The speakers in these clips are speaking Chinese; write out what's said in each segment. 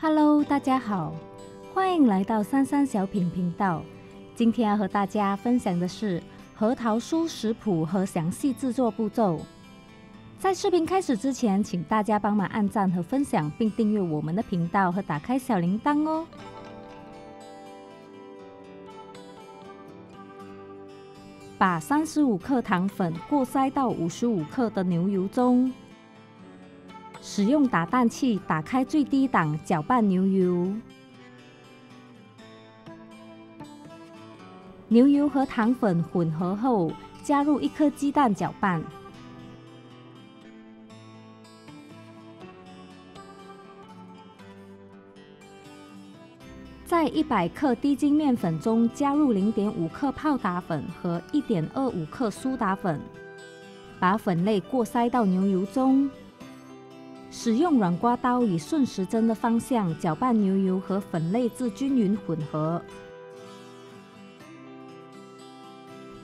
Hello， 大家好，欢迎来到珊珊小品频道。今天要和大家分享的是核桃酥食谱和详细制作步骤。在视频开始之前，请大家帮忙按赞和分享，并订阅我们的频道和打开小铃铛哦。把35克糖粉过筛到55克的牛油中。使用打蛋器打开最低档，搅拌牛油。牛油和糖粉混合后，加入1颗鸡蛋搅拌。在100克低筋面粉中加入0.5克泡打粉和1.25克苏打粉，把粉类过筛到牛油中。使用软刮刀以顺时针的方向搅拌牛油和粉类至均匀混合。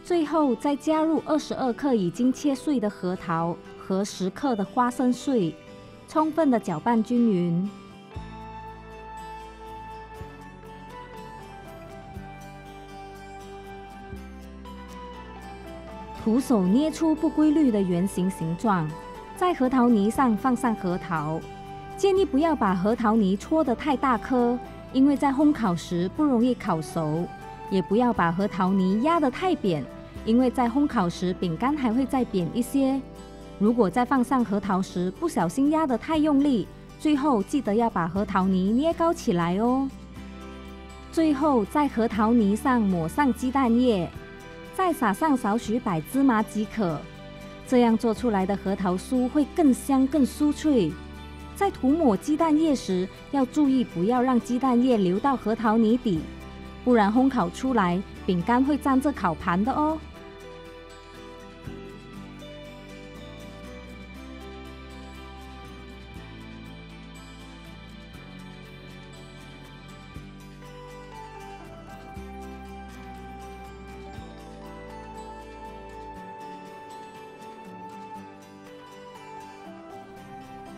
最后再加入22克已经切碎的核桃和10克的花生碎，充分的搅拌均匀。徒手捏出不规律的圆形形状。在核桃泥上放上核桃，建议不要把核桃泥搓得太大颗，因为在烘烤时不容易烤熟；也不要把核桃泥压得太扁，因为在烘烤时饼干还会再扁一些。如果在放上核桃时不小心压得太用力，最后记得要把核桃泥捏高起来哦。最后在核桃泥上抹上鸡蛋液，再撒上少许白芝麻即可。这样做出来的核桃酥会更香更酥脆。在涂抹鸡蛋液时，要注意不要让鸡蛋液流到核桃泥底，不然烘烤出来饼干会沾着烤盘的哦。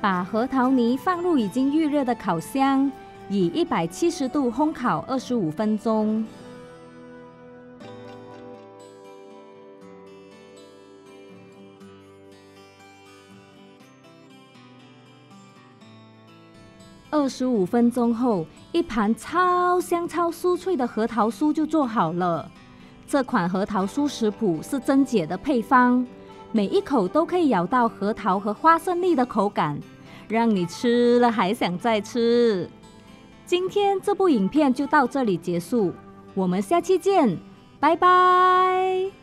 把核桃泥放入已经预热的烤箱，以170度烘烤25分钟。25分钟后，一盘超香超酥脆的核桃酥就做好了。这款核桃酥食谱是珍姐的配方。每一口都可以咬到核桃和花生粒的口感，让你吃了还想再吃。今天这部影片就到这里结束，我们下期见，拜拜。